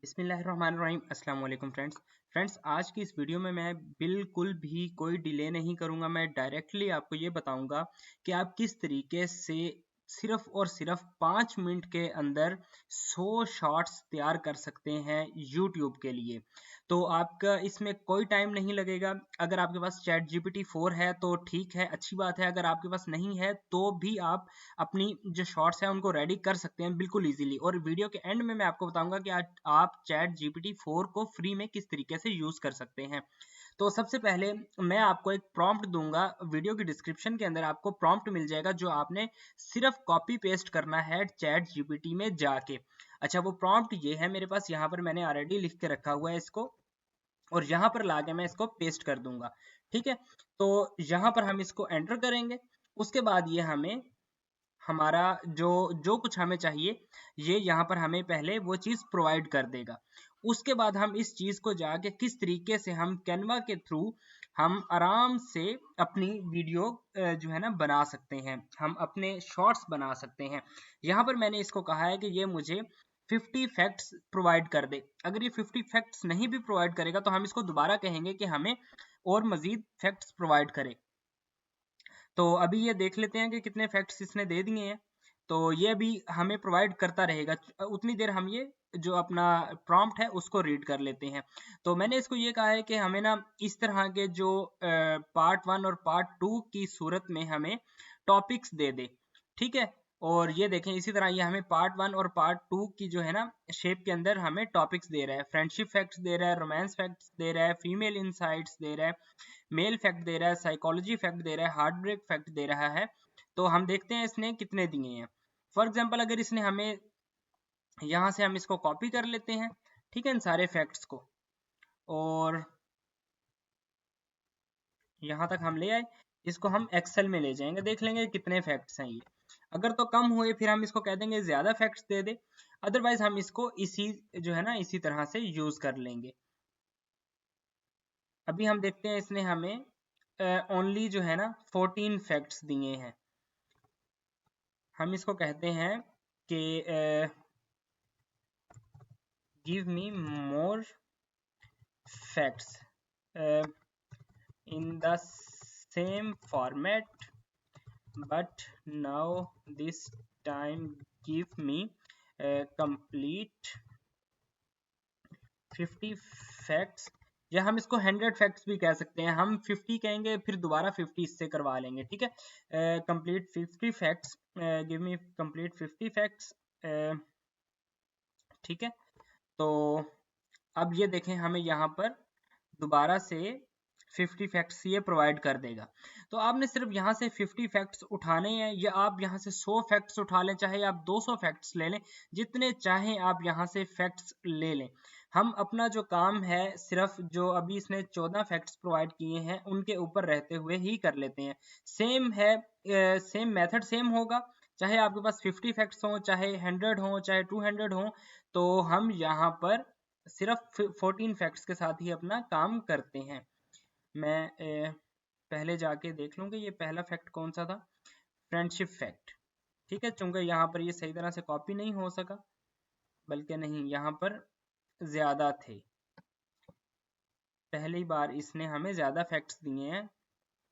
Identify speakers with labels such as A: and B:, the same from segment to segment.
A: बिस्मिल्लाहिर्रहमानिर्रहीम। अस्सलाम वालेकुम फ्रेंड्स, आज की इस वीडियो में मैं बिल्कुल भी कोई डिले नहीं करूंगा। मैं डायरेक्टली आपको ये बताऊंगा कि आप किस तरीके से सिर्फ और सिर्फ 5 मिनट के अंदर 100 शॉर्ट्स तैयार कर सकते हैं यूट्यूब के लिए। तो आपका इसमें कोई टाइम नहीं लगेगा। अगर आपके पास चैट जीपीटी 4 है तो ठीक है, अच्छी बात है। अगर आपके पास नहीं है तो भी आप अपनी जो शॉर्ट्स हैं उनको रेडी कर सकते हैं बिल्कुल इजीली। और वीडियो के एंड में मैं आपको बताऊंगा कि आज आप चैट जीपीटी 4 को फ्री में किस तरीके से यूज कर सकते हैं। तो सबसे पहले मैं आपको एक प्रॉम्प्ट दूंगा, वीडियो की डिस्क्रिप्शन के अंदर आपको प्रॉम्प्ट मिल जाएगा जो आपने सिर्फ कॉपी पेस्ट करना है चैट जीपीटी में जाके। अच्छा, वो प्रॉम्प्ट ये है, मेरे पास यहाँ पर मैंने ऑलरेडी लिख के रखा हुआ है इसको, और यहाँ पर लाके मैं इसको पेस्ट कर दूंगा। ठीक है, तो यहाँ पर हम इसको एंटर करेंगे। उसके बाद ये हमें हमारा जो जो कुछ हमें चाहिए ये यहाँ पर हमें पहले वो चीज़ प्रोवाइड कर देगा। उसके बाद हम इस चीज़ को जाके किस तरीके से हम कैनवा के थ्रू हम आराम से अपनी वीडियो जो है ना बना सकते हैं, हम अपने शॉर्ट्स बना सकते हैं। यहाँ पर मैंने इसको कहा है कि ये मुझे 50 फैक्ट्स प्रोवाइड कर दे। अगर ये 50 फैक्ट्स नहीं भी प्रोवाइड करेगा तो हम इसको दोबारा कहेंगे कि हमें और मजीद फैक्ट्स प्रोवाइड करे। तो अभी ये देख लेते हैं कि कितने फैक्ट्स इसने दे दिए हैं। तो ये अभी हमें प्रोवाइड करता रहेगा, उतनी देर हम ये जो अपना प्रॉम्प्ट है उसको रीड कर लेते हैं। तो मैंने इसको ये कहा है कि हमें ना इस तरह के जो पार्ट 1 और पार्ट 2 की सूरत में हमें टॉपिक्स दे दे। ठीक है, और ये देखें इसी तरह ये हमें पार्ट 1 और पार्ट 2 की जो है ना शेप के अंदर हमें टॉपिक्स दे रहा है। फ्रेंडशिप फैक्ट्स दे रहा है, रोमांस फैक्ट्स दे रहा है, फीमेल इनसाइट्स दे रहा है, मेल फैक्ट दे रहा है, साइकोलॉजी फैक्ट दे रहा है, हार्ट ब्रेक फैक्ट दे रहा है। तो हम देखते हैं इसने कितने दिए हैं। फॉर एग्जांपल अगर इसने हमें यहाँ से हम इसको कॉपी कर लेते हैं, ठीक है, इन सारे फैक्ट्स को, और यहाँ तक हम ले आए। इसको हम एक्सेल में ले जाएंगे, देख लेंगे कितने फैक्ट्स हैं ये। अगर तो कम हुए फिर हम इसको कह देंगे ज्यादा फैक्ट्स दे दे, अदरवाइज हम इसको इसी जो है ना इसी तरह से यूज कर लेंगे। अभी हम देखते हैं इसने हमें ओनली जो है ना 14 फैक्ट्स दिए हैं। हम इसको कहते हैं कि give me more facts in the same format but now this time give me complete 50 facts, या हम इसको 100 फैक्ट्स भी कह सकते हैं। हम 50 कहेंगे फिर दोबारा 50 इससे करवा लेंगे। ठीक है, complete 50 facts, give me complete 50 facts. ठीक है, तो अब ये देखें हमें यहाँ पर दोबारा से 50 फैक्ट्स ये प्रोवाइड कर देगा। तो आपने सिर्फ यहाँ से 50 फैक्ट्स उठाने हैं, या आप यहाँ से 100 फैक्ट्स उठा लें, चाहे आप 200 फैक्ट्स ले लें, जितने चाहें आप यहाँ से फैक्ट्स ले लें। हम अपना जो काम है सिर्फ जो अभी इसने 14 फैक्ट्स प्रोवाइड किए हैं उनके ऊपर रहते हुए ही कर लेते हैं। सेम है, सेम मेथड सेम होगा, चाहे आपके पास 50 फैक्ट्स हों, चाहे 100 हों, चाहे 200 हों। तो हम यहाँ पर सिर्फ 14 फैक्ट्स के साथ ही अपना काम करते हैं। मैं पहले जाके देख लूँ कि ये पहला फैक्ट कौन सा था, फ्रेंडशिप फैक्ट। ठीक है, चूंकि यहाँ पर ये सही तरह से कॉपी नहीं हो सका, बल्कि नहीं यहाँ पर ज्यादा थे, पहली बार इसने हमें ज्यादा फैक्ट्स दिए हैं,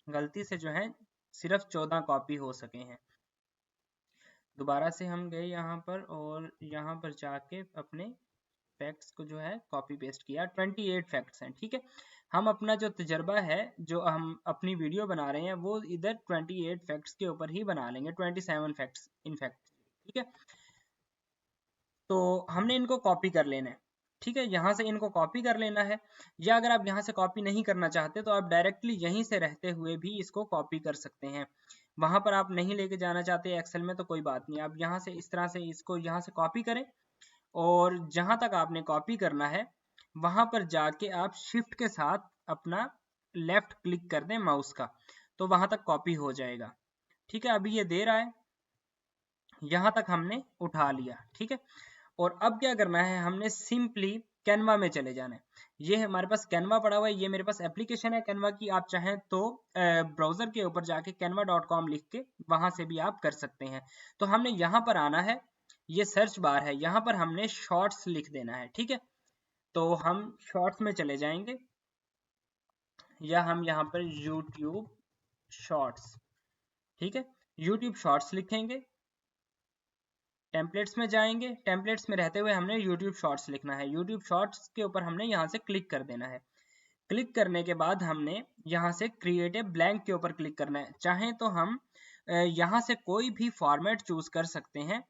A: गलती से जो है सिर्फ 14 कॉपी हो सके हैं। दोबारा से हम गए यहाँ पर और यहाँ पर जाके अपने फैक्ट्स को जो है कॉपी पेस्ट किया। 28 फैक्ट्स हैं। ठीक है, हम अपना जो तजर्बा है, जो हम अपनी वीडियो बना रहे हैं, वो इधर 28 फैक्ट्स के ऊपर ही बना लेंगे, 27 फैक्ट्स इनफैक्ट। ठीक है, तो हमने इनको कॉपी कर लेना है। ठीक है, यहाँ से इनको कॉपी कर लेना है, या अगर आप यहाँ से कॉपी नहीं करना चाहते तो आप डायरेक्टली यहीं से रहते हुए भी इसको कॉपी कर सकते हैं। वहां पर आप नहीं लेके जाना चाहते एक्सेल में तो कोई बात नहीं, आप यहाँ से इस तरह से इसको यहाँ से कॉपी करें, और जहां तक आपने कॉपी करना है वहां पर जाके आप शिफ्ट के साथ अपना लेफ्ट क्लिक कर दें माउस का, तो वहां तक कॉपी हो जाएगा। ठीक है, अभी ये दे रहा है, यहां तक हमने उठा लिया। ठीक है, और अब क्या करना है, हमने सिंपली कैनवा में चले जाना है। ये हमारे पास कैनवा पड़ा हुआ है, ये मेरे पास एप्लीकेशन है कैनवा की। आप चाहें तो ब्राउजर के ऊपर जाके canva.com लिख के वहां से भी आप कर सकते हैं। तो हमने यहाँ पर आना है, ये सर्च बार है, यहाँ पर हमने शॉर्ट्स लिख देना है। ठीक है, तो हम शॉर्ट्स में चले जाएंगे, या हम यहाँ पर YouTube शॉर्ट्स, ठीक है, YouTube शॉर्ट्स लिखेंगे, टेम्पलेट्स में जाएंगे, टेम्पलेट्स में रहते हुए हमने YouTube शॉर्ट्स लिखना है। YouTube शॉर्ट्स के ऊपर हमने यहाँ से क्लिक कर देना है। क्लिक करने के बाद हमने यहाँ से क्रिएट ए ब्लैंक के ऊपर क्लिक करना है। चाहे तो हम यहाँ से कोई भी फॉर्मेट चूज कर सकते हैं,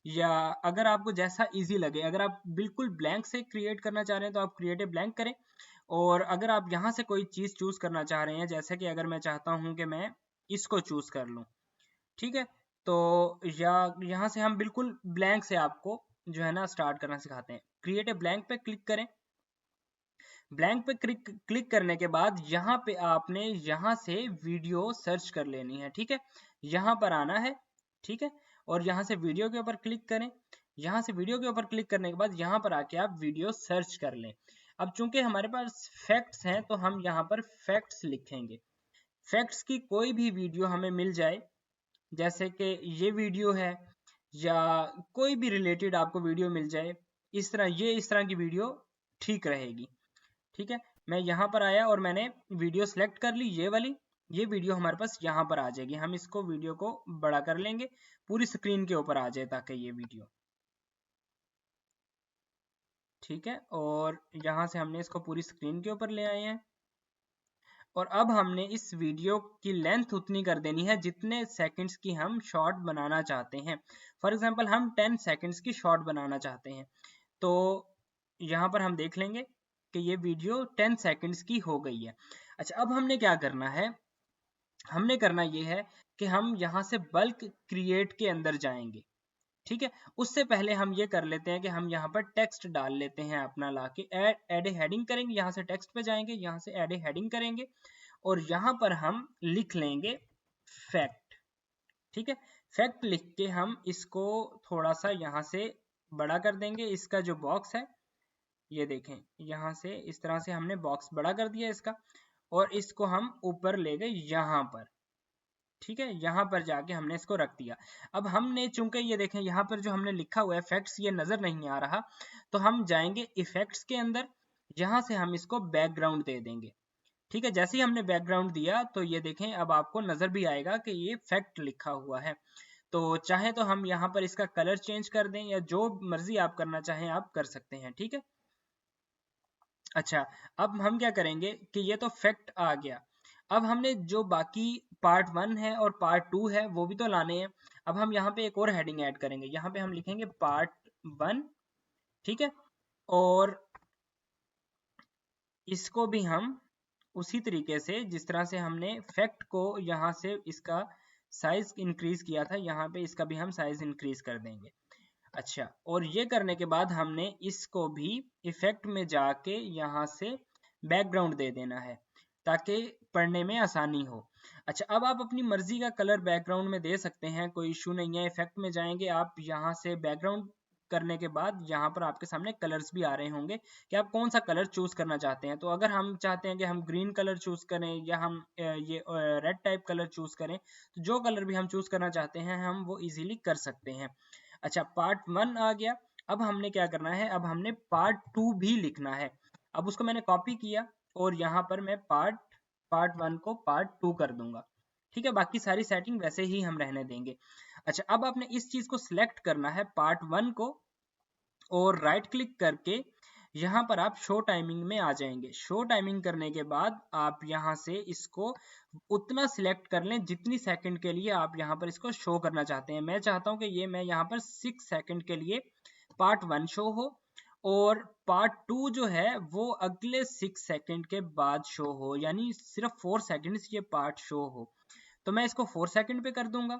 A: या अगर आपको जैसा इजी लगे, अगर आप बिल्कुल ब्लैंक से क्रिएट करना चाह रहे हैं तो आप क्रिएट ए ब्लैंक करें, और अगर आप यहाँ से कोई चीज चूज करना चाह रहे हैं, जैसे कि अगर मैं चाहता हूँ कि मैं इसको चूज कर लूँ, ठीक है, तो या यहाँ से हम बिल्कुल ब्लैंक से आपको जो है ना स्टार्ट करना सिखाते हैं। क्रिएट ए ब्लैंक पे क्लिक करें। ब्लैंक पे क्लिक करने के बाद यहाँ पे आपने यहाँ से वीडियो सर्च कर लेनी है, ठीक है, यहाँ पर आना है, ठीक है, और यहाँ से वीडियो के ऊपर क्लिक करें। यहाँ से वीडियो के ऊपर क्लिक करने के बाद यहाँ पर आके आप वीडियो सर्च कर लें। अब चूंकि हमारे पास फैक्ट्स हैं तो हम यहाँ पर फैक्ट्स लिखेंगे। फैक्ट्स की कोई भी वीडियो हमें मिल जाए, जैसे कि ये वीडियो है, या कोई भी रिलेटेड आपको वीडियो मिल जाए, इस तरह की वीडियो ठीक रहेगी, ठीक है। मैं यहाँ पर आया और मैंने वीडियो सेलेक्ट कर ली, ये वाली, ये वीडियो हमारे पास यहाँ पर आ जाएगी। हम इसको वीडियो को बड़ा कर लेंगे, पूरी स्क्रीन के ऊपर आ जाए ताकि ये वीडियो, ठीक है, और यहाँ से हमने इसको पूरी स्क्रीन के ऊपर ले आए हैं। और अब हमने इस वीडियो की लेंथ उतनी कर देनी है जितने सेकंड्स की हम शॉर्ट बनाना चाहते हैं। फॉर एग्जांपल हम 10 सेकंड्स की शॉर्ट बनाना चाहते हैं, तो यहाँ पर हम देख लेंगे कि ये वीडियो 10 सेकंड्स की हो गई है। अच्छा, अब हमने क्या करना है, हमने करना ये है कि हम यहाँ से बल्क क्रिएट के अंदर जाएंगे, ठीक है। उससे पहले हम ये कर लेते हैं कि हम यहाँ पर टेक्स्ट डाल लेते हैं अपना, लाके एड ए हेडिंग करेंगे, यहाँ से टेक्स्ट पे जाएंगे, यहाँ से एड ए हेडिंग करेंगे, और यहाँ पर हम लिख लेंगे फैक्ट, ठीक है। फैक्ट लिख के हम इसको थोड़ा सा यहाँ से बड़ा कर देंगे। इसका जो बॉक्स है, ये देखें, यहाँ से इस तरह से हमने बॉक्स बड़ा कर दिया इसका, और इसको हम ऊपर ले गए यहाँ पर, ठीक है, यहाँ पर जाके हमने इसको रख दिया। अब हमने चूंकि ये देखें यहाँ पर जो हमने लिखा हुआ है फैक्ट्स, ये नजर नहीं आ रहा, तो हम जाएंगे इफेक्ट्स के अंदर, यहाँ से हम इसको बैकग्राउंड दे देंगे, ठीक है। जैसे ही हमने बैकग्राउंड दिया तो ये देखें अब आपको नजर भी आएगा कि ये फैक्ट लिखा हुआ है। तो चाहे तो हम यहाँ पर इसका कलर चेंज कर दें, या जो मर्जी आप करना चाहें आप कर सकते हैं, ठीक है। अच्छा, अब हम क्या करेंगे कि ये तो फैक्ट आ गया, अब हमने जो बाकी पार्ट 1 है और पार्ट 2 है वो भी तो लाने हैं। अब हम यहाँ पे एक और हेडिंग ऐड करेंगे, यहाँ पे हम लिखेंगे पार्ट 1, ठीक है, और इसको भी हम उसी तरीके से जिस तरह से हमने फैक्ट को यहाँ से इसका साइज इंक्रीज किया था, यहाँ पे इसका भी हम साइज इंक्रीज कर देंगे। अच्छा, और ये करने के बाद हमने इसको भी इफेक्ट में जाके यहाँ से बैकग्राउंड दे देना है ताकि पढ़ने में आसानी हो। अच्छा, अब आप अपनी मर्जी का कलर बैकग्राउंड में दे सकते हैं, कोई इशू नहीं है। इफेक्ट में जाएंगे आप, यहाँ से बैकग्राउंड करने के बाद यहाँ पर आपके सामने कलर्स भी आ रहे होंगे कि आप कौन सा कलर चूज करना चाहते हैं। तो अगर हम चाहते हैं कि हम ग्रीन कलर चूज करें, या हम ये रेड टाइप कलर चूज करें, तो जो कलर भी हम चूज करना चाहते हैं हम वो इजीली कर सकते हैं। अच्छा, पार्ट 1 आ गया। अब हमने क्या करना है, अब हमने पार्ट 2 भी लिखना है। अब उसको मैंने कॉपी किया और यहाँ पर मैं पार्ट 1 को पार्ट 2 कर दूंगा, ठीक है। बाकी सारी सेटिंग वैसे ही हम रहने देंगे। अच्छा, अब आपने इस चीज को सिलेक्ट करना है पार्ट 1 को, और राइट क्लिक करके यहाँ पर आप शो टाइमिंग में आ जाएंगे। शो टाइमिंग करने के बाद आप यहाँ से इसको उतना सिलेक्ट कर लें जितनी सेकंड के लिए आप यहाँ पर इसको शो करना चाहते हैं। मैं चाहता हूँ कि ये मैं यहाँ पर 6 सेकंड के लिए पार्ट 1 शो हो, और पार्ट 2 जो है वो अगले 6 सेकंड के बाद शो हो, यानी सिर्फ 4 सेकंड्स ये पार्ट शो हो। तो मैं इसको 4 सेकंड पे कर दूंगा,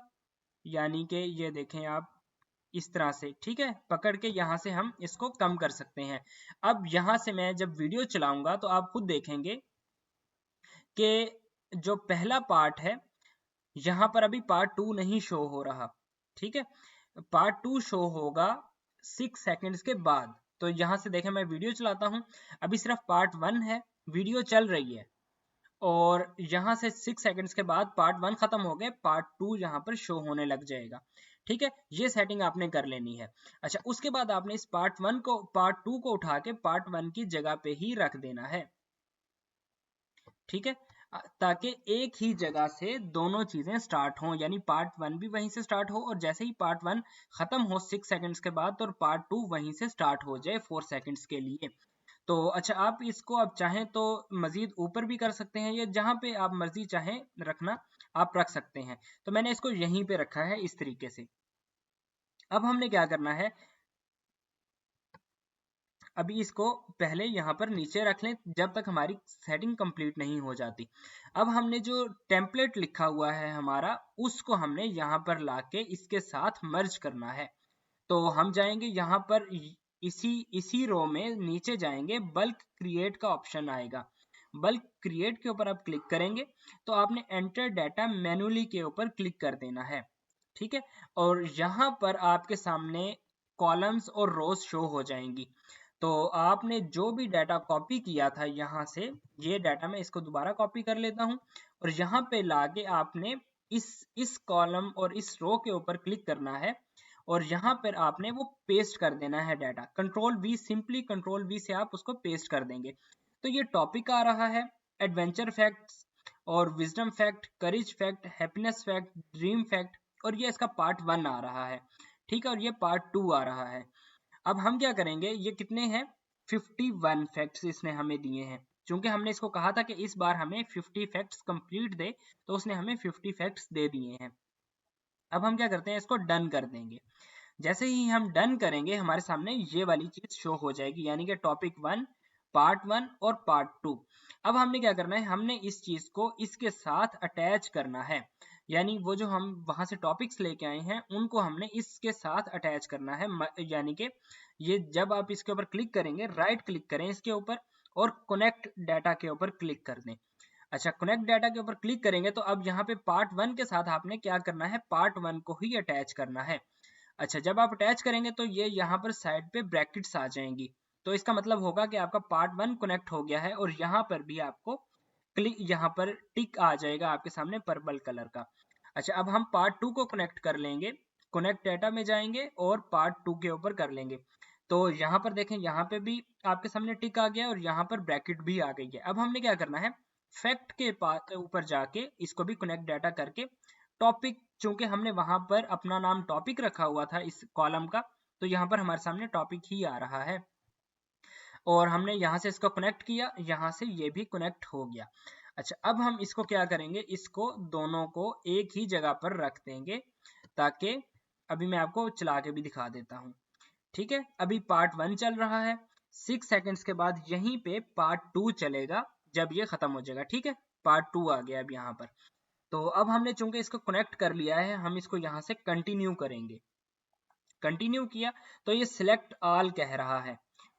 A: यानी कि ये देखें आप इस तरह से, ठीक है, पकड़ के यहाँ से हम इसको कम कर सकते हैं। अब यहाँ से मैं जब वीडियो चलाऊंगा तो आप खुद देखेंगे कि जो पहला पार्ट है यहाँ पर अभी पार्ट 2 नहीं शो हो रहा, ठीक है। पार्ट 2 शो होगा 6 सेकंड्स के बाद। तो यहाँ से देखें, मैं वीडियो चलाता हूँ, अभी सिर्फ पार्ट 1 है, वीडियो चल रही है, और यहाँ से 6 सेकंड्स के बाद पार्ट 1 खत्म हो गए, पार्ट 2 यहाँ पर शो होने लग जाएगा, ठीक है, ये सेटिंग आपने कर लेनी है। अच्छा, उसके बाद आपने इस पार्ट 2 को उठा के पार्ट 1 की जगह पे ही रख देना है। ठीक है, ताकि एक ही जगह से दोनों चीजें स्टार्ट हों, यानी पार्ट 1 भी वहीं से स्टार्ट हो और जैसे ही पार्ट 1 खत्म हो 6 सेकंड्स के बाद तो पार्ट 2 वहीं से स्टार्ट हो जाए 4 सेकंड्स के लिए। तो अच्छा, आप इसको आप चाहें तो मजीद ऊपर भी कर सकते हैं, या जहां पे आप मर्जी चाहें रखना आप रख सकते हैं। तो मैंने इसको यहीं पे रखा है इस तरीके से। अब हमने क्या करना है, अभी इसको पहले यहाँ पर नीचे रख लें जब तक हमारी सेटिंग कंप्लीट नहीं हो जाती। अब हमने जो टेम्पलेट लिखा हुआ है हमारा, उसको हमने यहाँ पर लाके इसके साथ मर्ज करना है। तो हम जाएंगे यहाँ पर, इसी रो में नीचे जाएंगे, बल्क क्रिएट का ऑप्शन आएगा। बल्क क्रिएट के ऊपर आप क्लिक करेंगे तो आपने एंटर डाटा मैन्युअली के ऊपर क्लिक कर देना है। ठीक है, और यहाँ पर आपके सामने कॉलम्स और रोज शो हो जाएंगी। तो आपने जो भी डाटा कॉपी किया था यहाँ से, ये डाटा मैं इसको दोबारा कॉपी कर लेता हूँ और यहाँ पे लाके आपने इस कॉलम और इस रो के ऊपर क्लिक करना है और यहाँ पर आपने वो पेस्ट कर देना है data. Control we, simply control we से आप उसको पेस्ट कर देंगे। तो ये टॉपिक आ रहा है, एडवेंचर फैक्ट्स और wisdom fact, courage fact, happiness fact, dream fact, और ये इसका पार्ट 1 आ रहा है। ठीक है, और ये पार्ट 2 आ रहा है। अब हम क्या करेंगे, ये कितने हैं, 51 फैक्ट्स इसने हमें दिए हैं। क्योंकि हमने इसको कहा था कि इस बार हमें 50 फैक्ट्स कंप्लीट दे, तो उसने हमें 50 फैक्ट्स दे दिए हैं। अब हम क्या करते हैं, इसको डन कर देंगे। जैसे ही हम डन करेंगे हमारे सामने ये वाली चीज शो हो जाएगी, यानी कि टॉपिक 1, पार्ट 1 और पार्ट 2। अब हमने क्या करना है, हमने इस चीज को इसके साथ अटैच करना है, यानी वो जो हम वहां से टॉपिक्स लेके आए हैं उनको हमने इसके साथ अटैच करना है। यानी कि ये जब आप इसके ऊपर क्लिक करेंगे, राइट क्लिक करें इसके ऊपर और कनेक्ट डाटा के ऊपर क्लिक कर दें। अच्छा, कनेक्ट डाटा के ऊपर क्लिक करेंगे तो अब यहाँ पे पार्ट 1 के साथ आपने क्या करना है, पार्ट 1 को ही अटैच करना है। अच्छा, जब आप अटैच करेंगे तो ये यहाँ पर साइड पे ब्रैकेट्स आ जाएंगी, तो इसका मतलब होगा कि आपका पार्ट 1 कनेक्ट हो गया है और यहाँ पर भी आपको क्लिक, यहाँ पर टिक आ जाएगा आपके सामने पर्पल कलर का। अच्छा, अब हम पार्ट 2 को कनेक्ट कर लेंगे, कनेक्ट डाटा में जाएंगे और पार्ट 2 के ऊपर कर लेंगे। तो यहाँ पर देखें, यहाँ पे भी आपके सामने टिक आ गया और यहाँ पर ब्रैकेट भी आ गई है। अब हमने क्या करना है, फैक्ट के ऊपर जाके इसको भी कनेक्ट डाटा करके टॉपिक, चूंकि हमने वहां पर अपना नाम टॉपिक रखा हुआ था इस कॉलम का, तो यहाँ पर हमारे सामने टॉपिक ही आ रहा है और हमने यहाँ से इसको कनेक्ट किया, यहाँ से ये भी कनेक्ट हो गया। अच्छा, अब हम इसको क्या करेंगे, इसको दोनों को एक ही जगह पर रख देंगे, ताकि अभी मैं आपको चला के भी दिखा देता हूँ। ठीक है, अभी पार्ट 1 चल रहा है, 6 सेकंड्स के बाद यहीं पे पार्ट 2 चलेगा जब ये खत्म हो जाएगा। ठीक है, पार्ट 2 आ गया अब यहाँ पर। तो अब हमने चूंकि इसको कनेक्ट कर लिया है, हम इसको यहाँ से कंटिन्यू करेंगे। कंटिन्यू किया तो ये सिलेक्ट ऑल कह रहा है।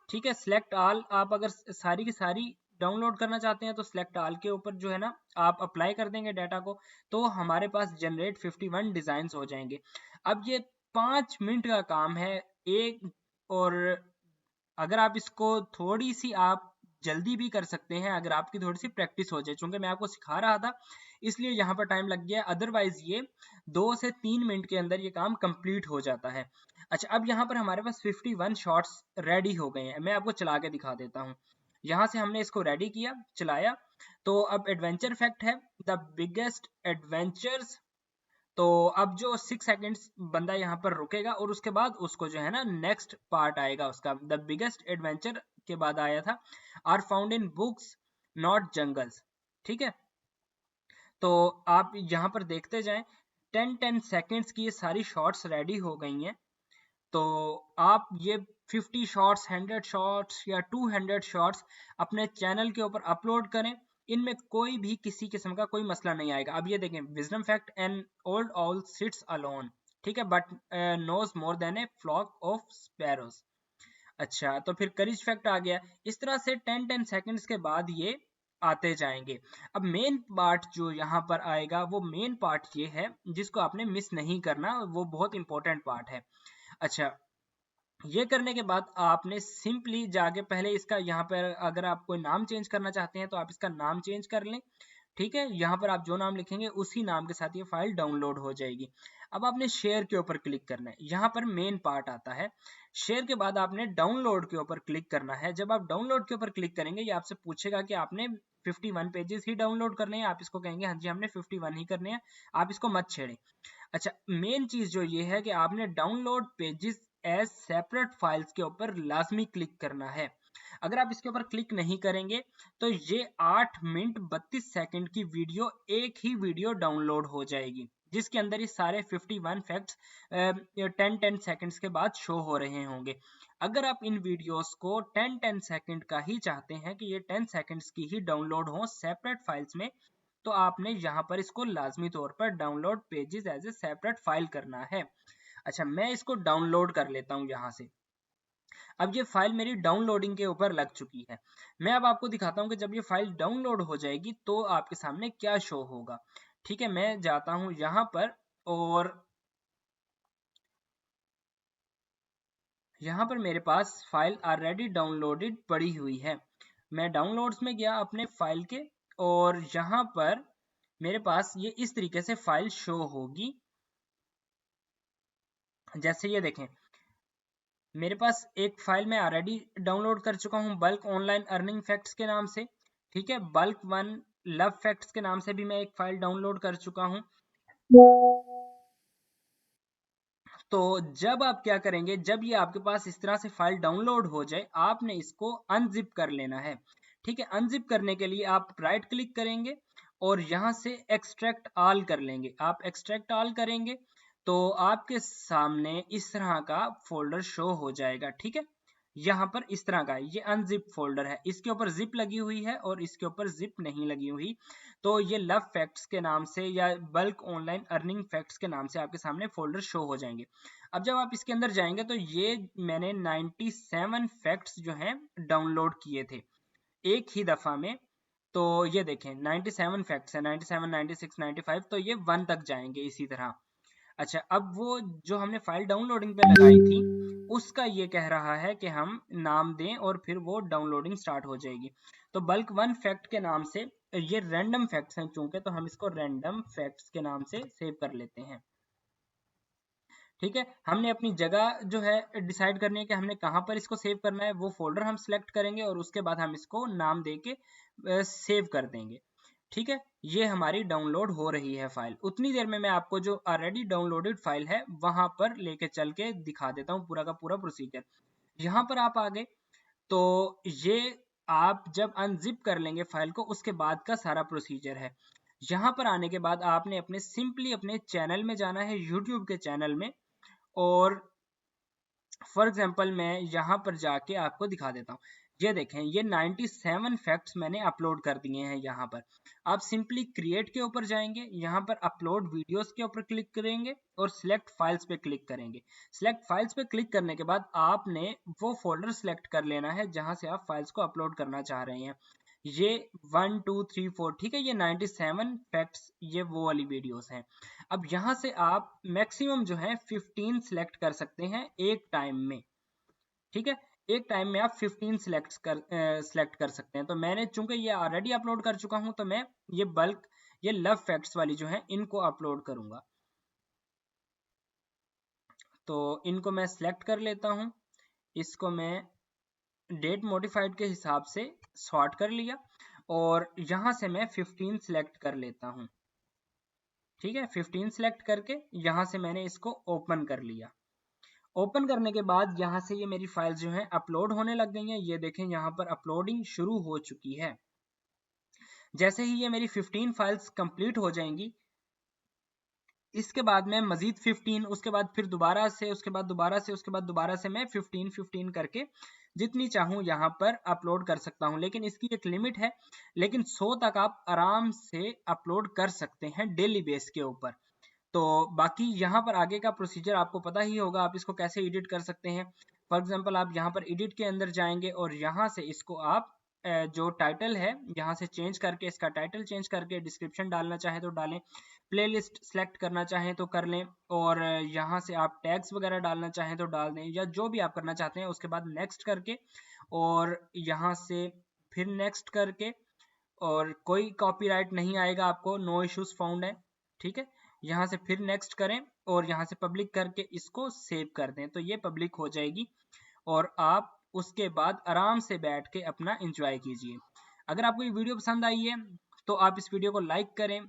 A: ठीक है, सिलेक्ट ऑल, आप अगर सारी की सारी डाउनलोड करना चाहते हैं तो सिलेक्ट ऑल के ऊपर जो है ना आप अप्लाई कर देंगे डाटा को, तो हमारे पास जनरेट 51 डिजाइन हो जाएंगे। अब ये 5 मिनट का काम है एक, और अगर आप इसको थोड़ी सी आप जल्दी भी कर सकते हैं, अगर आपकी थोड़ी सी प्रैक्टिस हो जाए, क्योंकि मैं आपको सिखा रहा था इसलिए यहाँ पर टाइम लग गया, अदरवाइज ये 2 से 3 मिनट के अंदर ये काम कंप्लीट हो जाता है। अच्छा, अब यहाँ पर हमारे पास 51 शॉट्स रेडी हो गए हैं, मैं आपको चला के दिखा देता हूँ। यहाँ से हमने इसको रेडी किया, चलाया, तो अब एडवेंचर फैक्ट है, द बिगेस्ट एडवेंचर्स। तो अब जो 6 सेकंड्स बंदा यहाँ पर रुकेगा और उसके बाद उसको जो है ना नेक्स्ट पार्ट आएगा उसका, द बिगेस्ट एडवेंचर के बाद आया था are found in books not jungles. ठीक है, तो आप यहाँ पर देखते जाएं, 10 सेकंड्स की ये सारी शॉट्स रेडी हो गई हैं। तो आप ये 50 शॉट्स, 100 शॉट्स या 200 शॉट्स अपने चैनल के ऊपर अपलोड करें, इनमें कोई भी किसी किस्म का कोई मसला नहीं आएगा। अब ये देखें, wisdom fact, an old owl sits alone, ठीक है, but knows more than a flock of sparrows. अच्छा, तो फिर करेज फैक्ट आ गया। इस तरह से 10 सेकंड्स के बाद ये आते जाएंगे। अब मेन पार्ट जो यहाँ पर आएगा, वो मेन पार्ट ये है जिसको आपने मिस नहीं करना, वो बहुत इंपॉर्टेंट पार्ट है। अच्छा, ये करने के बाद आपने सिंपली जाके पहले इसका, यहाँ पर अगर आप कोई नाम चेंज करना चाहते हैं तो आप इसका नाम चेंज कर लें। ठीक है, यहाँ पर आप जो नाम लिखेंगे उसी नाम के साथ ये फाइल डाउनलोड हो जाएगी। अब आपने शेयर के ऊपर क्लिक करना है, यहाँ पर मेन पार्ट आता है। शेयर के बाद आपने डाउनलोड के ऊपर क्लिक करना है। जब आप डाउनलोड के ऊपर क्लिक करेंगे ये आपसे पूछेगा कि आपने 51 पेजेस ही डाउनलोड करने हैं, आप इसको कहेंगे हाँ जी हमने 51 ही करने हैं, आप इसको मत छेड़ें। अच्छा, मेन चीज जो ये है कि आपने download pages as separate files के ऊपर लाजमी क्लिक करना है। अगर आप इसके ऊपर क्लिक नहीं करेंगे तो ये 8 मिनट 32 सेकंड की वीडियो एक ही वीडियो डाउनलोड हो जाएगी, जिसके अंदर ये सारे 51 फैक्ट्स 10-10 सेकंड्स के बाद शो हो रहे होंगे। अगर आप इन वीडियोस को 10-10 सेकंड का ही चाहते हैं कि ये 10 सेकंड्स की ही डाउनलोड हो सेपरेट फाइल्स में, तो आपने यहाँ पर इसको लाजमी तौर पर download pages as a separate file करना है। अच्छा, मैं इसको डाउनलोड कर लेता हूँ यहाँ से। अब ये फाइल मेरी डाउनलोडिंग के ऊपर लग चुकी है। मैं अब आपको दिखाता हूँ कि जब ये फाइल डाउनलोड हो जाएगी तो आपके सामने क्या शो होगा। ठीक है, मैं जाता हूँ यहाँ पर और यहाँ पर मेरे पास फाइल ऑलरेडी डाउनलोडेड पड़ी हुई है। मैं डाउनलोड्स में गया अपने फाइल के और यहाँ पर मेरे पास ये इस तरीके से फाइल शो होगी। जैसे ये देखें, मेरे पास एक फाइल मैं ऑलरेडी डाउनलोड कर चुका हूँ बल्क ऑनलाइन अर्निंग फैक्ट्स के नाम से। ठीक है, बल्क वन लव फैक्ट्स के नाम से भी मैं एक फाइल डाउनलोड कर चुका हूँ। तो जब आप क्या करेंगे, जब ये आपके पास इस तरह से फाइल डाउनलोड हो जाए आपने इसको अनजिप कर लेना है। ठीक है, अनजिप करने के लिए आप राइट क्लिक करेंगे और यहाँ से एक्सट्रैक्ट ऑल कर लेंगे। आप एक्सट्रैक्ट ऑल करेंगे तो आपके सामने इस तरह का फोल्डर शो हो जाएगा। ठीक है, यहाँ पर इस तरह का ये अनजिप फोल्डर है, इसके ऊपर जिप लगी हुई है और इसके ऊपर जिप नहीं लगी हुई। तो ये लव फैक्ट्स के नाम से या बल्क ऑनलाइन अर्निंग फैक्ट्स के नाम से आपके सामने फोल्डर शो हो जाएंगे। अब जब आप इसके अंदर जाएंगे तो ये मैंने 97 फैक्ट्स जो हैं डाउनलोड किए थे एक ही दफा में। तो ये देखें 97 फैक्ट्स है, 97, 96, 95, तो ये 1 तक जाएंगे इसी तरह। अच्छा, अब वो जो हमने फाइल डाउनलोडिंग पे लगाई थी उसका ये कह रहा है कि हम नाम दें और फिर वो डाउनलोडिंग स्टार्ट हो जाएगी। तो बल्क वन फैक्ट के नाम से, ये रैंडम फैक्ट्स हैं चूंकि, तो हम इसको रैंडम फैक्ट्स के नाम से सेव कर लेते हैं। ठीक है, हमने अपनी जगह जो है डिसाइड करनी है कि हमने कहाँ पर इसको सेव करना है, वो फोल्डर हम सिलेक्ट करेंगे और उसके बाद हम इसको नाम दे के सेव कर देंगे। ठीक है, ये हमारी डाउनलोड हो रही है फाइल। उतनी देर में मैं आपको जो ऑलरेडी डाउनलोडेड फाइल है वहां पर लेके चल के दिखा देता हूँ पूरा का पूरा प्रोसीजर। यहाँ पर आप आ गए तो ये आप जब अनजिप कर लेंगे फाइल को उसके बाद का सारा प्रोसीजर है। यहाँ पर आने के बाद आपने अपने सिंपली अपने चैनल में जाना है, यूट्यूब के चैनल में, और फॉर एग्जाम्पल मैं यहाँ पर जाके आपको दिखा देता हूँ। ये देखें, ये 97 फैक्ट्स मैंने अपलोड कर दिए हैं। यहाँ पर आप सिंपली क्रिएट के ऊपर जाएंगे, यहाँ पर अपलोड वीडियोस के ऊपर क्लिक करेंगे और सिलेक्ट फाइल्स पे क्लिक करेंगे। सिलेक्ट फाइल्स पे क्लिक करने के बाद आपने वो फोल्डर सिलेक्ट कर लेना है जहाँ से आप फाइल्स को अपलोड करना चाह रहे हैं। ये 1 2 3 4, ठीक है, ये 97 फैक्ट्स ये वो वाली वीडियोस हैं। अब यहाँ से आप मैक्सिमम जो है 15 सिलेक्ट कर सकते हैं एक टाइम में। ठीक है, एक टाइम में आप 15 सिलेक्ट कर सकते हैं। तो मैंने चूंकि ये ऑलरेडी अपलोड कर चुका हूं तो मैं ये बल्क ये लव फैक्ट्स वाली जो है इनको अपलोड करूंगा। तो इनको मैं सिलेक्ट कर लेता हूं, इसको मैं डेट मॉडिफाइड के हिसाब से सॉर्ट कर लिया और यहां से मैं 15 सिलेक्ट कर लेता हूं। ठीक है, 15 सिलेक्ट करके यहां से मैंने इसको ओपन कर लिया। ओपन करने के बाद यहाँ से ये मेरी फाइल जो है अपलोड होने लग गई हैं। ये देखें यहाँ पर अपलोडिंग शुरू हो चुकी है। जैसे ही ये मेरी 15 फाइल्स कंप्लीट हो जाएंगी इसके बाद मैं मजीद 15, उसके बाद फिर दोबारा से, उसके बाद दोबारा से, उसके बाद दोबारा से मैं 15 करके जितनी चाहूँ यहाँ पर अपलोड कर सकता हूँ। लेकिन इसकी एक लिमिट है, लेकिन 100 तक आप आराम से अपलोड कर सकते हैं डेली बेस के ऊपर। तो बाकी यहाँ पर आगे का प्रोसीजर आपको पता ही होगा, आप इसको कैसे एडिट कर सकते हैं। फॉर एग्जांपल आप यहाँ पर एडिट के अंदर जाएंगे और यहाँ से इसको आप जो टाइटल है यहाँ से चेंज करके, इसका टाइटल चेंज करके, डिस्क्रिप्शन डालना चाहे तो डालें, प्लेलिस्ट सेलेक्ट करना चाहें तो कर लें, और यहाँ से आप टैग्स वगैरह डालना चाहें तो डाल दें, या जो भी आप करना चाहते हैं। उसके बाद नेक्स्ट करके और यहाँ से फिर नेक्स्ट करके, और कोई कॉपीराइट नहीं आएगा आपको, नो इश्यूज फाउंड है। ठीक है, यहाँ से फिर नेक्स्ट करें और यहाँ से पब्लिक करके इसको सेव कर दें, तो ये पब्लिक हो जाएगी और आप उसके बाद आराम से बैठ के अपना एंजॉय कीजिए। अगर आपको ये वीडियो पसंद आई है तो आप इस वीडियो को लाइक करें,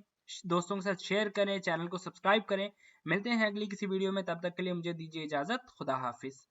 A: दोस्तों के साथ शेयर करें, चैनल को सब्सक्राइब करें। मिलते हैं अगली किसी वीडियो में, तब तक के लिए मुझे दीजिए इजाजत। खुदा हाफिज।